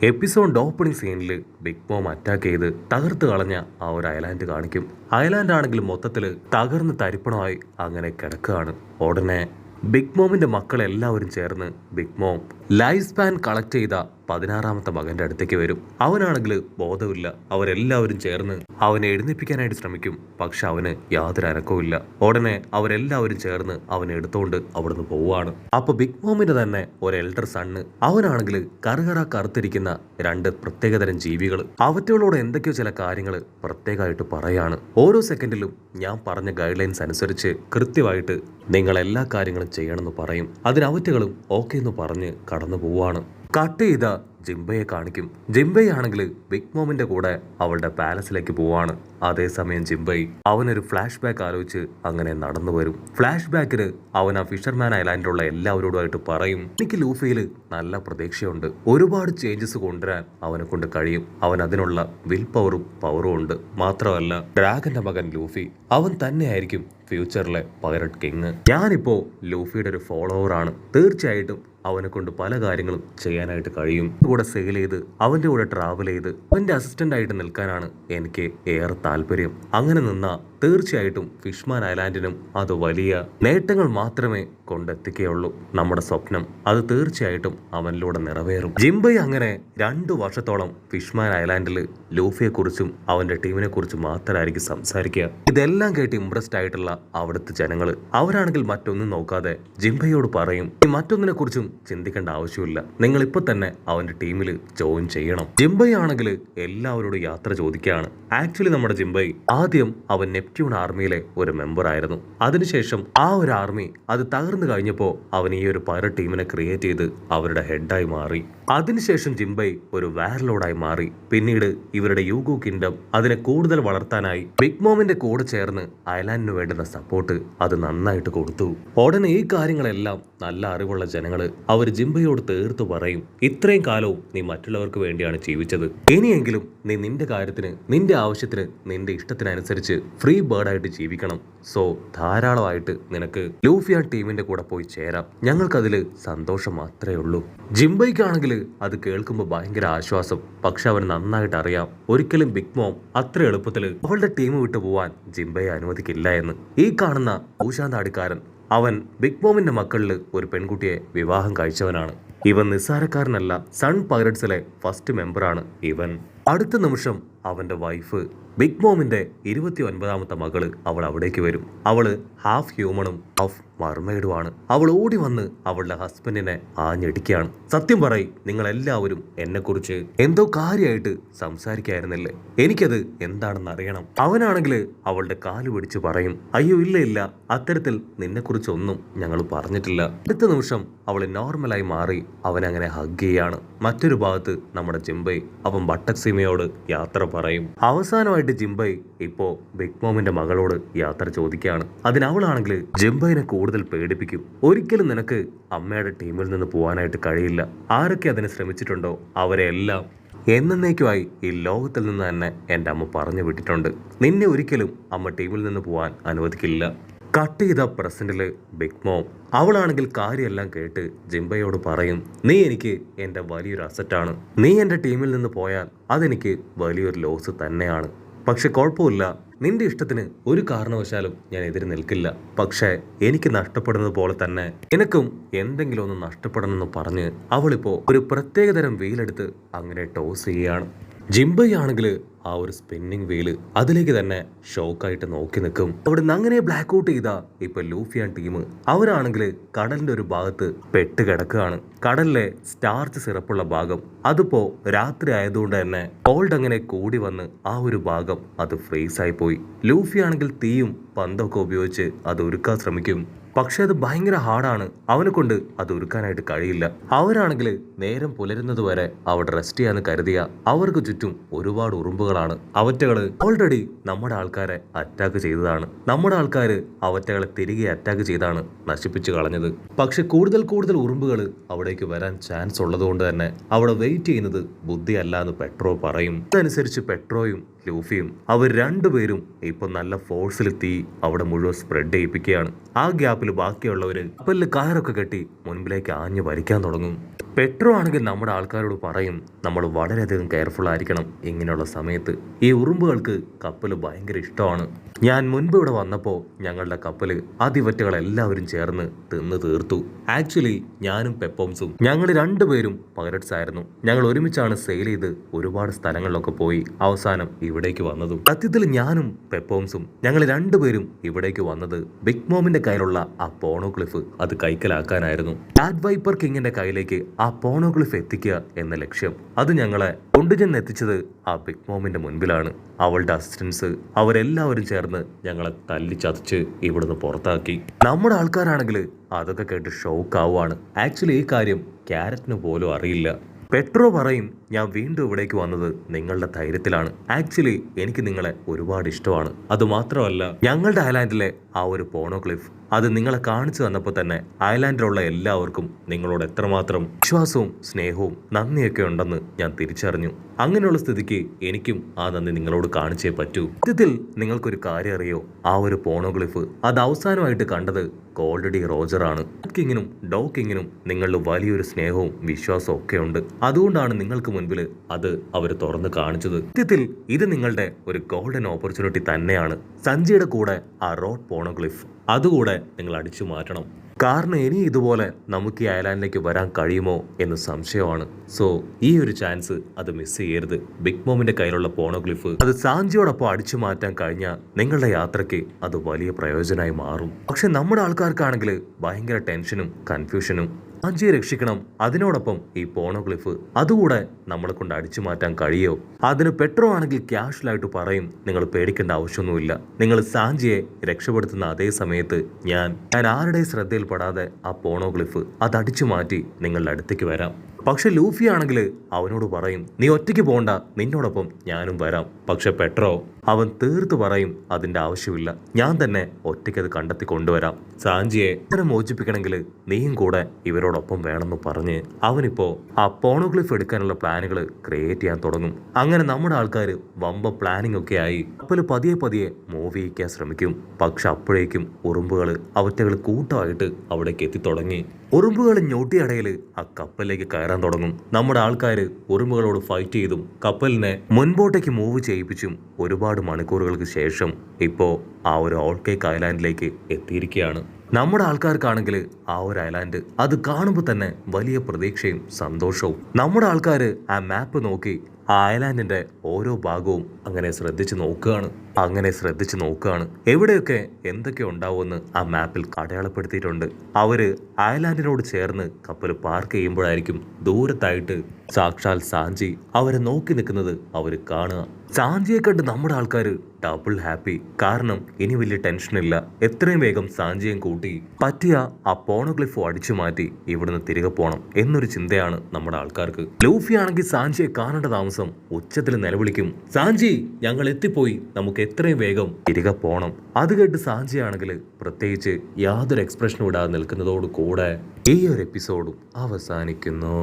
Episode opening സീനിൽ big mom attack ചെയ്ത് തകർത്ത് കളഞ്ഞ ആ ഒരു ഐലാൻഡ് കാണിക്കും. ഐലാൻഡ് ആണെങ്കിൽ മൊത്തത്തിൽ തകർന്ന് തരിപ്പണമായി അങ്ങനെ കിടക്കുകയാണ്. ഉടനെ ബിഗ് മോമിന്റെ മക്കളെല്ലാവരും ചേർന്ന് big mom lifespan collect ചെയ്ത 16ാമത്തെ മകന്റെ അടുത്തേക്ക് വരും. അവനാണെങ്കിൽ ബോധമില്ല. അവരെല്ലാവരും ചേർന്ന് അവനെ എഴുന്നേൽപ്പിക്കാനായിട്ട് ശ്രമിക്കും. പക്ഷെ അവന് യാതൊരു അനക്കവും. ഉടനെ അവരെല്ലാവരും ചേർന്ന് അവനെ എടുത്തുകൊണ്ട് അവിടുന്ന് പോവുകയാണ്. അപ്പൊ ബിഗ് മോമിന്റെ തന്നെ ഒരു എൽഡർ സണ്ണ്, അവനാണെങ്കിൽ കറുത്തിരിക്കുന്ന രണ്ട് പ്രത്യേകതരം ജീവികൾ, അവറ്റകളോട് എന്തൊക്കെയോ ചില കാര്യങ്ങൾ പ്രത്യേകമായിട്ട് പറയാണ്. ഓരോ സെക്കൻഡിലും ഞാൻ പറഞ്ഞ ഗൈഡ് ലൈൻസ് അനുസരിച്ച് കൃത്യമായിട്ട് നിങ്ങൾ എല്ലാ കാര്യങ്ങളും ചെയ്യണമെന്ന് പറയും. അതിനവറ്റകളും ഓക്കെ എന്ന് പറഞ്ഞ് കടന്നു പോവാണ്. കട്ട് ചെയ്ത ജിംബയെ കാണിക്കും. ജിംബൈ ആണെങ്കിൽ ബിഗ് മോമിന്റെ കൂടെ അവളുടെ പാലസിലേക്ക് പോവാണ്. അതേസമയം ജിംബൈ അവനൊരു ഫ്ലാഷ് ബാക്ക് ആലോചിച്ച് അങ്ങനെ നടന്നു വരും. ഫ്ലാഷ് ബാക്കില് അവൻ ആ ഫിഷർമാൻ ഐലാൻഡിലുള്ള എല്ലാവരോടുമായിട്ട് പറയും, എനിക്ക് ലൂഫിയിൽ നല്ല പ്രതീക്ഷയുണ്ട്, ഒരുപാട് ചേഞ്ചസ് കൊണ്ടുവരാൻ അവനെ കൊണ്ട് കഴിയും, അവൻ അതിനുള്ള വിൽ പവറും ഉണ്ട്. മാത്രമല്ല ഡ്രാഗന്റെ മകൻ ലൂഫി, അവൻ തന്നെയായിരിക്കും ഫ്യൂച്ചറിലെ പൈററ്റ് കിങ്. ഞാനിപ്പോ ലൂഫിയുടെ ഒരു ഫോളോവറാണ്. തീർച്ചയായിട്ടും അവനെ കൊണ്ട് പല കാര്യങ്ങളും ചെയ്യാനായിട്ട് കഴിയും. കൂടെ സെയിൽ ചെയ്ത് അവന്റെ കൂടെ ട്രാവൽ ചെയ്ത് അവന്റെ അസിസ്റ്റന്റ് ആയിട്ട് നിൽക്കാനാണ് എനിക്ക് ഏറെ താല്പര്യം. അങ്ങനെ നിന്നാ തീർച്ചയായിട്ടും ഫിഷ്മാൻ ഐലാൻഡിനും അത് വലിയ നേട്ടങ്ങൾ മാത്രമേ കൊണ്ടെത്തിക്കുകയുള്ളൂ. നമ്മുടെ സ്വപ്നം അത് തീർച്ചയായിട്ടും അവനിലൂടെ നിറവേറും. ജിംബൈ അങ്ങനെ 2 വർഷത്തോളം ഫിഷ്മാൻ ഐലാൻഡിൽ ലൂഫിയെ കുറിച്ചും അവന്റെ ടീമിനെ കുറിച്ചും മാത്രമായിരിക്കും സംസാരിക്കുക. ഇതെല്ലാം കേട്ട് ഇംപ്രസ്ഡ് ആയിട്ടുള്ള അവിടുത്തെ ജനങ്ങൾ അവരാണെങ്കിൽ മറ്റൊന്നും നോക്കാതെ ജിംബൈയോട് പറയും, മറ്റൊന്നിനെ കുറിച്ചും ചിന്തിക്കേണ്ട ആവശ്യമില്ല, നിങ്ങൾ ഇപ്പൊ തന്നെ അവന്റെ ടീമിൽ ജോയിൻ ചെയ്യണം. ജിംബൈ ആണെങ്കിൽ എല്ലാവരോടും യാത്ര ചോദിക്കുകയാണ്. ആക്ച്വലി നമ്മുടെ ജിംബൈ ആദ്യം അവൻ നെപ്റ്റ്യൂൺ ആർമിയിലെ ഒരു മെമ്പർ ആയിരുന്നു. അതിനുശേഷം ആ ഒരു ആർമി അത് തകർന്നു കഴിഞ്ഞപ്പോൾ അവൻ ഈ ഒരു പൈററ്റ് ടീമിനെ ക്രിയേറ്റ് ചെയ്ത് അവരുടെ ഹെഡായി മാറി. അതിനുശേഷം ജിംബൈ ഒരു വാർലോഡായി മാറി. പിന്നീട് ഇവരുടെ യൂഗോ കിങ്ഡം അതിനെ കൂടുതൽ വളർത്താനായി ബിഗ് മോമിന്റെ കൂടെ ചേർന്ന് ഐലാൻഡിന് വേണ്ടുന്ന സപ്പോർട്ട് അത് നന്നായിട്ട് കൊടുത്തു. ഉടനെ ഈ കാര്യങ്ങളെല്ലാം നല്ല അറിവുള്ള ജനങ്ങള് അവർ ജിംബൈയോട് തീർത്തു പറയും, ഇത്രയും കാലവും നീ മറ്റുള്ളവർക്ക് വേണ്ടിയാണ് ജീവിച്ചത്, ഇനിയെങ്കിലും നീ നിന്റെ കാര്യത്തിന്, നിന്റെ ആവശ്യത്തിന്, നിന്റെ ഇഷ്ടത്തിനനുസരിച്ച് ഫ്രീ ബേർഡായിട്ട് ജീവിക്കണം. സോ ധാരാളമായിട്ട് നിനക്ക് ലൂഫിയ ടീമിന്റെ കൂടെ പോയി ചേരാം, ഞങ്ങൾക്കതിൽ സന്തോഷം മാത്രമേ ഉള്ളൂ. ജിംബൈക്കാണെങ്കിൽ അത് കേൾക്കുമ്പോൾ ഭയങ്കര ആശ്വാസം. പക്ഷെ അവൻ നന്നായിട്ട് അറിയാം, ഒരിക്കലും ബിഗ് മോം അത്ര എളുപ്പത്തിൽ അവളുടെ ടീം വിട്ടു പോവാൻ ജിംബൈയെ അനുവദിക്കില്ല എന്ന്. ഈ കാണുന്ന ഊശാന്താടിക്കാരൻ അവൻ ബിഗ് മോമിന്റെ മക്കളിൽ ഒരു പെൺകുട്ടിയെ വിവാഹം കഴിച്ചവനാണ്. ഇവൻ നിസ്സാരക്കാരനല്ല, സൺ പൈററ്റ്സിലെ ഫസ്റ്റ് മെമ്പറാണ് ഇവൻ. അടുത്ത നിമിഷം അവന്റെ വൈഫ് ബിഗ് മോമിന്റെ 29ാമത്തെ മകള് അവൾ അവിടേക്ക് വരും. അവള് ഹാഫ് ഹ്യൂമണും ഹാഫ് മർമെയ്ഡുമാണ്. അവൾ ഓടി വന്ന് അവളുടെ ഹസ്ബൻഡിനെ ആഞ്ഞടിക്കുകയാണ്. സത്യം പറയ്, നിങ്ങൾ എല്ലാവരും എന്നെ കുറിച്ച് എന്തോ കാര്യമായിട്ട് സംസാരിക്കായിരുന്നില്ലേ, എനിക്കത് എന്താണെന്ന് അറിയണം. അവനാണെങ്കിൽ അവളുടെ കാല് പിടിച്ച് പറയും, അയ്യോ ഇല്ല, അത്തരത്തിൽ നിന്നെ കുറിച്ചൊന്നും ഞങ്ങൾ പറഞ്ഞിട്ടില്ല. അടുത്ത നിമിഷം അവൾ നോർമലായി മാറി അവനങ്ങനെ ഹഗ് ചെയ്യാണ്. മറ്റൊരു ഭാഗത്ത് നമ്മുടെ ജിംബൈ അവൻ ബട്ടക്സീമയോട് യാത്ര പറയും. അവസാനമായിട്ട് ജിംബൈ ഇപ്പോ ബിഗ് മോമിന്റെ മകളോട് യാത്ര ചോദിക്കുകയാണ്. അതിനവളാണെങ്കിൽ ജിംബൈനെ കൂടുതൽ പേടിപ്പിക്കും. ഒരിക്കലും നിനക്ക് അമ്മയുടെ ടീമിൽ നിന്ന് പോകാനായിട്ട് കഴിയില്ല. ആരൊക്കെ അതിനെ ശ്രമിച്ചിട്ടുണ്ടോ അവരെ എല്ലാം എന്നേക്കുമായി ഈ ലോകത്തിൽ നിന്ന് തന്നെ എൻ്റെ അമ്മ പറഞ്ഞു വിട്ടിട്ടുണ്ട്. നിന്നെ ഒരിക്കലും അമ്മ ടീമിൽ നിന്ന് പോകാൻ അനുവദിക്കില്ല. കട്ട് ചെയ്ത പ്രസന്റില് ബിഗ് മോം അവളാണെങ്കിൽ കാര്യമെല്ലാം കേട്ട് ജിംബയോട് പറയും, നീ എനിക്ക് എൻ്റെ വലിയൊരു അസറ്റാണ്, നീ എൻ്റെ ടീമിൽ നിന്ന് പോയാൽ അതെനിക്ക് വലിയൊരു ലോസ് തന്നെയാണ്. പക്ഷെ കുഴപ്പമില്ല, നിന്റെ ഇഷ്ടത്തിന് ഒരു കാരണവശാലും ഞാൻ എതിര് നിൽക്കില്ല. പക്ഷേ എനിക്ക് നഷ്ടപ്പെടുന്നത് പോലെ തന്നെ നിനക്കും എന്തെങ്കിലും ഒന്ന് നഷ്ടപ്പെടണമെന്ന് പറഞ്ഞ് അവളിപ്പോ ഒരു പ്രത്യേകതരം വീലെടുത്ത് അങ്ങനെ ടോസ് ചെയ്യുകയാണ്. ജിംബൈ ആണെങ്കിൽ ആ ഒരു സ്പിന്നിങ് വീല് അതിലേക്ക് തന്നെ ഷോക്കായിട്ട് നോക്കി നിൽക്കും. അവിടുന്ന് അങ്ങനെ ബ്ലാക്ക് ഔട്ട് ചെയ്ത ഇപ്പൊ ലൂഫിയാൻ ടീം അവരാണെങ്കിൽ കടലിന്റെ ഒരു ഭാഗത്ത് പെട്ട് കിടക്കുകയാണ്. കടലിലെ സ്റ്റാർച്ച് സിറപ്പുള്ള ഭാഗം അതിപ്പോ രാത്രി ആയതുകൊണ്ട് തന്നെ കോൾഡ് അങ്ങനെ കൂടി വന്ന് ആ ഒരു ഭാഗം അത് ഫ്രീസ് ആയി പോയി. ലൂഫി ആണെങ്കിൽ തീയും പന്തൊക്കെ ഉപയോഗിച്ച് അത് ഒരുക്കാൻ ശ്രമിക്കും. പക്ഷെ അത് ഭയങ്കര ഹാർഡാണ്, അവനെ കൊണ്ട് അത് ഒരുക്കാനായിട്ട് കഴിയില്ല. അവരാണെങ്കിൽ നേരം പുലരുന്നത് വരെ അവിടെ റെസ്റ്റ് ചെയ്യാന്ന് കരുതിയ അവർക്ക് ചുറ്റും ഒരുപാട് ഉറുമ്പുകളാണ്. അവറ്റകള് ഓൾറെഡി നമ്മുടെ ആൾക്കാരെ അറ്റാക്ക് ചെയ്തതാണ്. നമ്മുടെ ആൾക്കാര് അവറ്റകളെ തിരികെ അറ്റാക്ക് ചെയ്താണ് നശിപ്പിച്ചു കളഞ്ഞത്. പക്ഷെ കൂടുതൽ ഉറുമ്പുകൾ അവിടേക്ക് വരാൻ ചാൻസ് ഉള്ളതുകൊണ്ട് തന്നെ അവിടെ വെയിറ്റ് ചെയ്യുന്നത് ബുദ്ധിയല്ല എന്ന് പെട്രോ പറയും. അതനുസരിച്ച് പെട്രോയും ലൂഫിയും അവർ രണ്ടുപേരും ഇപ്പൊ നല്ല ഫോഴ്സിൽ തീ അവിടെ മുഴുവൻ സ്പ്രെഡ് ചെയ്യിപ്പിക്കുകയാണ്. ആ ഗ്യാപ്പിൽ ബാക്കിയുള്ളവര് കപ്പലിൽ കയറൊക്കെ കെട്ടി മുൻപിലേക്ക് ആഞ്ഞു വലിക്കാൻ തുടങ്ങും. പെട്രോ ആണെങ്കിൽ നമ്മുടെ ആൾക്കാരോട് പറയും നമ്മൾ വളരെയധികം കെയർഫുൾ ആയിരിക്കണം ഇങ്ങനെയുള്ള സമയത്ത്. ഈ ഉറുമ്പുകൾക്ക് കപ്പൽ ഭയങ്കര ഇഷ്ടമാണ്. ഞാൻ മുൻപ് ഇവിടെ വന്നപ്പോൾ ഞങ്ങളുടെ കപ്പൽ അതിവറ്റകൾ എല്ലാവരും ചേർന്ന് തിന്ന് തീർത്തു. ആക്ച്വലി ഞാനും പെപ്പോംസും ഞങ്ങൾ രണ്ടുപേരും പൈററ്റ്സ് ആയിരുന്നു. ഞങ്ങൾ ഒരുമിച്ചാണ് സെയിൽ ചെയ്ത് ഒരുപാട് സ്ഥലങ്ങളിലൊക്കെ പോയി അവസാനം ഇവിടേക്ക് വന്നതും. സത്യത്തിൽ ഞാനും പെപ്പോംസും ഞങ്ങൾ രണ്ടുപേരും ഇവിടേക്ക് വന്നത് ബിഗ് മോമിന്റെ കയ്യിലുള്ള ആ പോണോഗ്ലിഫ് അത് കൈക്കലാക്കാനായിരുന്നു. ലാഡ് വൈപ്പർ കിങ്ങിന്റെ കയ്യിലേക്ക് ആ പോണോഗ്ലിഫ് എത്തിക്കുക എന്ന ലക്ഷ്യം. അത് ഞങ്ങളെ കൊണ്ടുചെന്ന് എത്തിച്ചത് ആ ബിഗ് മോമിന്റെ മുൻപിലാണ്. അവളുടെ അസിസ്റ്റൻസ് അവരെല്ലാവരും ചേർന്ന് ഞങ്ങളെ തല്ലിച്ചതച്ച് ഇവിടുന്ന് പുറത്താക്കി. നമ്മുടെ ആൾക്കാരാണെങ്കിൽ അതൊക്കെ കേട്ട് ഷോക്ക് ആവുകയാണ്. ആക്ച്വലി ഈ കാര്യം ക്യാരറ്റിന് പോലും അറിയില്ല. പെട്രോ പറയും ഞാൻ വീണ്ടും ഇവിടേക്ക് വന്നത് നിങ്ങളുടെ ധൈര്യത്തിലാണ്. ആക്ച്വലി എനിക്ക് നിങ്ങളെ ഒരുപാട് ഇഷ്ടമാണ്. അതുമാത്രമല്ല ഞങ്ങളുടെ ഐലാൻഡിലെ ആ ഒരു പോണോഗ്ലിഫ് അത് നിങ്ങളെ കാണിച്ചു തന്നപ്പോൾ തന്നെ ഐലാൻഡിലുള്ള എല്ലാവർക്കും നിങ്ങളോട് എത്രമാത്രം വിശ്വാസവും സ്നേഹവും നന്ദിയൊക്കെ ഉണ്ടെന്ന് ഞാൻ തിരിച്ചറിഞ്ഞു. അങ്ങനെയുള്ള സ്ഥിതിക്ക് എനിക്കും ആ നന്ദി നിങ്ങളോട് കാണിച്ചേ പറ്റൂ. സത്യത്തിൽ നിങ്ങൾക്കൊരു കാര്യം അറിയോ, ആ ഒരു പോണോഗ്ലിഫ് അത് അവസാനമായിട്ട് കണ്ടത് ഗോൾഡി റോജറാണ്. കിങ്ങിനും ഡോ കിങ്ങിനും നിങ്ങളിൽ വലിയൊരു സ്നേഹവും വിശ്വാസവും ഒക്കെ ഉണ്ട്. അതുകൊണ്ടാണ് നിങ്ങൾക്ക് മുൻപിൽ അത് അവർ തുറന്ന് കാണിച്ചത്. സത്യത്തിൽ ഇത് നിങ്ങളുടെ ഒരു ഗോൾഡൻ ഓപ്പർച്യൂണിറ്റി തന്നെയാണ്. സഞ്ജയുടെ കൂടെ ആ റോഡ് പോണോഗ്ലിഫ് അതുകൂടെ നിങ്ങൾ അടിച്ചു മാറ്റണം. കാരണം ഇനി ഇതുപോലെ നമുക്ക് ഈ ഐലാൻഡിലേക്ക് വരാൻ കഴിയുമോ എന്ന് സംശയമാണ്. സോ ഈ ഒരു ചാൻസ് അത് മിസ് ചെയ്യരുത്. ബിഗ് മോമിന്റെ കയ്യിലുള്ള പോണോഗ്ലിഫ് അത് സാഞ്ചിയോടൊപ്പം അടിച്ചു മാറ്റാൻ കഴിഞ്ഞാൽ നിങ്ങളുടെ യാത്രയ്ക്ക് അത് വലിയ പ്രയോജനമായി മാറും. പക്ഷെ നമ്മുടെ ആൾക്കാർക്കാണെങ്കിൽ ഭയങ്കര ടെൻഷനും കൺഫ്യൂഷനും. സാഞ്ചിയെ രക്ഷിക്കണം, അതിനോടൊപ്പം ഈ പോണോഗ്ലിഫ് അതുകൂടെ നമ്മളെ കൊണ്ട് അടിച്ചു മാറ്റാൻ കഴിയോ? അതിന് പെട്രോ ആണെങ്കിൽ ക്യാഷ്വലായിട്ട് പറയും നിങ്ങൾ പേടിക്കേണ്ട ആവശ്യമൊന്നുമില്ല. നിങ്ങൾ സാഞ്ചിയെ രക്ഷപ്പെടുത്തുന്ന അതേ സമയത്ത് ഞാൻ ആരുടെയും ശ്രദ്ധയിൽപ്പെടാതെ ആ പോണോഗ്ലിഫ് അത് അടിച്ചു മാറ്റി നിങ്ങളുടെ അടുത്തേക്ക് വരാം. പക്ഷെ ലൂഫി ആണെങ്കിൽ അവനോട് പറയും നീ ഒറ്റയ്ക്ക് പോണ്ട, നിന്നോടൊപ്പം ഞാനും വരാം. പക്ഷെ പെട്രോ അവൻ തീർത്ത് പറയും അതിന്റെ ആവശ്യമില്ല, ഞാൻ തന്നെ ഒറ്റയ്ക്ക് അത് കണ്ടെത്തി കൊണ്ടുവരാം. സാഞ്ചിയെ ഇങ്ങനെ മോചിപ്പിക്കണമെങ്കിൽ നീയും കൂടെ ഇവരോടൊപ്പം വേണമെന്ന് പറഞ്ഞ് അവനിപ്പോ ആ പോണോഗ്ലിഫ് എടുക്കാനുള്ള പ്ലാനുകൾ ക്രിയേറ്റ് ചെയ്യാൻ തുടങ്ങും. അങ്ങനെ നമ്മുടെ ആൾക്കാർ വമ്പ പ്ലാനിങ് ഒക്കെ ആയി കപ്പല് പതിയെ പതിയെ മൂവ് ചെയ്യിക്കാൻ ശ്രമിക്കും. പക്ഷെ അപ്പോഴേക്കും ഉറുമ്പുകൾ അവറ്റകൾ കൂട്ടമായിട്ട് അവിടേക്ക് എത്തി തുടങ്ങി. ഉറുമ്പുകൾ ഞൊട്ടിയടയിൽ ആ കപ്പലിലേക്ക് കയറാൻ തുടങ്ങും. നമ്മുടെ ആൾക്കാർ ഉറുമ്പുകളോട് ഫൈറ്റ് ചെയ്തും കപ്പലിനെ മുൻപോട്ടേക്ക് മൂവ് ചെയ്യിപ്പിച്ചും ഒരുപാട് മണിക്കൂറുകൾക്ക് ശേഷം ഇപ്പോൾ ആ ഒരു ഓൾക്കേക്ക് ഐലാൻഡിലേക്ക് എത്തിയിരിക്കുകയാണ്. നമ്മുടെ ആൾക്കാർക്കാണെങ്കിൽ ആ ഒരു ഐലാൻഡ് അത് കാണുമ്പോൾ തന്നെ വലിയ പ്രതീക്ഷയും സന്തോഷവും. നമ്മുടെ ആൾക്കാർ ആ മാപ്പ് നോക്കി ആ ഐലാൻഡിന്റെ ഓരോ ഭാഗവും അങ്ങനെ ശ്രദ്ധിച്ചു നോക്കുകയാണ്. എവിടെയൊക്കെ എന്തൊക്കെ ഉണ്ടാവുമെന്ന് ആ മാപ്പിൽ അടയാളപ്പെടുത്തിയിട്ടുണ്ട്. അവര് ഐലാൻഡിനോട് ചേർന്ന് കപ്പൽ പാർക്ക് ചെയ്യുമ്പോഴായിരിക്കും ദൂരത്തായിട്ട് സാക്ഷാൽ സാഞ്ചി അവരെ നോക്കി നിൽക്കുന്നത് അവർ കാണുക. സാഞ്ചിയെ കണ്ട് നമ്മുടെ ആൾക്കാർ ഡബിൾ ഹാപ്പി. കാരണം ഇനി വലിയ ടെൻഷനില്ല. എത്രയും വേഗം സാഞ്ചിയും കൂട്ടി പറ്റിയ ആ പോണോഗ്ലിഫോ അടിച്ചു മാറ്റി ഇവിടുന്ന് തിരികെ പോകണം എന്നൊരു ചിന്തയാണ് നമ്മുടെ ആൾക്കാർക്ക്. ലൂഫി ആണെങ്കിൽ സാഞ്ചിയെ കാണേണ്ട താമസം ഉച്ചത്തിൽ നിലവിളിക്കും, സാഞ്ചി ഞങ്ങൾ എത്തിപ്പോയി, നമുക്ക് എത്രയും വേഗം തിരികെ പോകണം. അത് കേട്ട് സാഞ്ചി ആണെങ്കിൽ പ്രത്യേകിച്ച് യാതൊരു എക്സ്പ്രഷനും ഇടാതെ നിൽക്കുന്നതോട് കൂടെ ഈ ഒരു എപ്പിസോഡും അവസാനിക്കുന്നു.